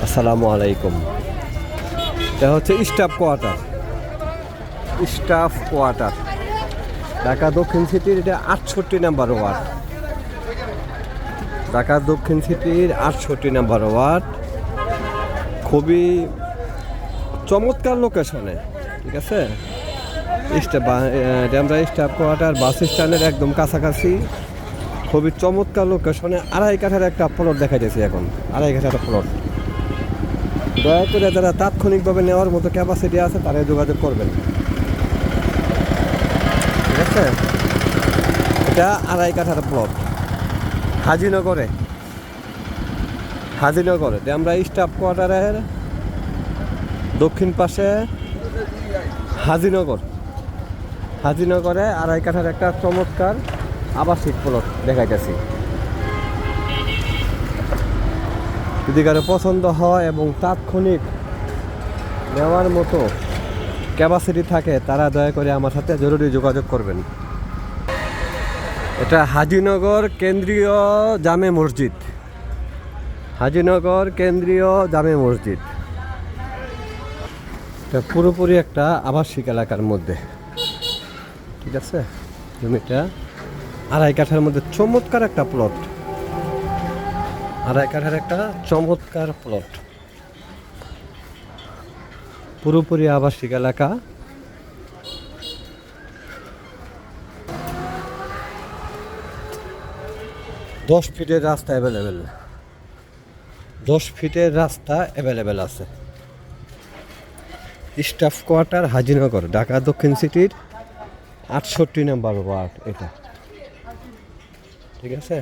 আসসালামু আলাইকুম। এটা হচ্ছে স্টাফ কোয়ার্টার ঢাকা দক্ষিণ সিটির। এটা 68 নাম্বার ওয়ার্ড। ঢাকা দক্ষিণ সিটির 68 নাম্বার ওয়ার্ড। খুবই চমৎকার লোকেশনে, ঠিক আছে। আমরা স্টাফ কোয়ার্টার বাস স্ট্যান্ডের একদম কাছাকাছি। খুবই চমৎকার লোকেশনে 2.5 কাঠার একটা প্লট দেখাইতেছি এখন। 2.5 কাঠার প্লট। দয়া করে যারা তাৎক্ষণিকভাবে নেওয়ার মতো ক্যাপাসিটি আছে তারা যোগাযোগ করবেন, ঠিক আছে। এটা 2.5 কাঠার প্লট হাজিনগরে। আমরা স্টাফ কোয়ার্টারের দক্ষিণ পাশে হাজিনগরে 2.5 কাঠার একটা চমৎকার আবাসিক প্লট দেখাইতেছি। যদি কারো পছন্দ হয় এবং তাৎক্ষণিক নেওয়ার মতো ক্যাপাসিটি থাকে তারা দয়া করে আমার সাথে জরুরি যোগাযোগ করবেন। এটা হাজিনগর কেন্দ্রীয় জামে মসজিদ। এটা পুরোপুরি একটা আবাসিক এলাকার মধ্যে, ঠিক আছে। জমিটা 2.5 কাঠার মধ্যে চমৎকার একটা প্লট। 2.5 কাঠার একটা চমৎকার প্লট, পুরোপুরি আবাসিক এলাকা। দশ ফিটের রাস্তা অ্যাভেলেবেল আছে। স্টাফ কোয়ার্টার হাজিনগর, ঢাকা দক্ষিণ সিটির 68 নাম্বার ওয়ার্ড এটা, ঠিক আছে।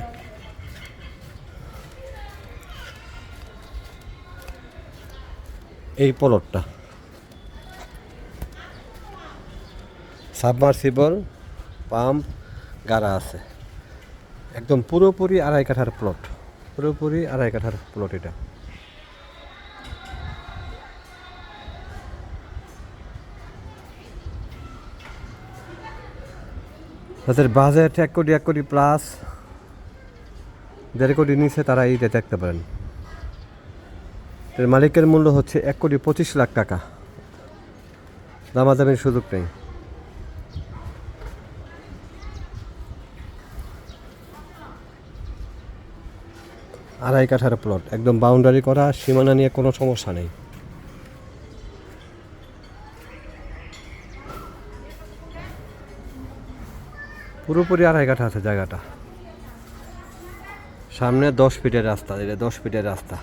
এই প্লটটা সাবমার্সিবল পাম্প গাড়া আছে। একদম পুরোপুরি 2.5 কাঠার প্লট। এটা তাদের বাজেট 1 কোটি প্লাস, 1.5 কোটি নিচে তারা এইটা দেখতে পারেন। এর মালিকের মূল্য হচ্ছে 1,25,00,000 টাকা। দামাদামির সুযোগ নেই। 2.5 কাঠার প্লট, একদম বাউন্ডারি করা, সীমানা নিয়ে কোনো সমস্যা নেই। পুরোপুরি 2.5 কাঠা আছে জায়গাটা। সামনে 10 ফিটের রাস্তা। এটা 10 ফিটের রাস্তা।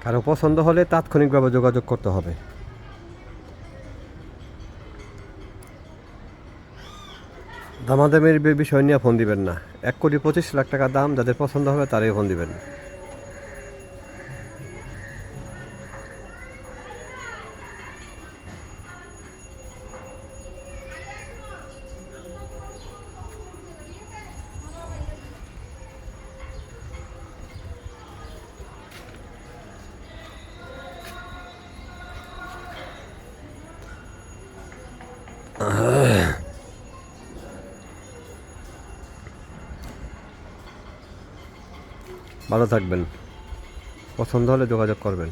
কারো পছন্দ হলে তাৎক্ষণিকভাবে যোগাযোগ করতে হবে। দামাদামের বিষয় নিয়ে ফোন দিবেন না। 1,25,00,000 টাকা দাম। যাদের পছন্দ হবে তারাই ফোন দিবেন। ভালো থাকবেন। পছন্দ হলে যোগাযোগ করবেন।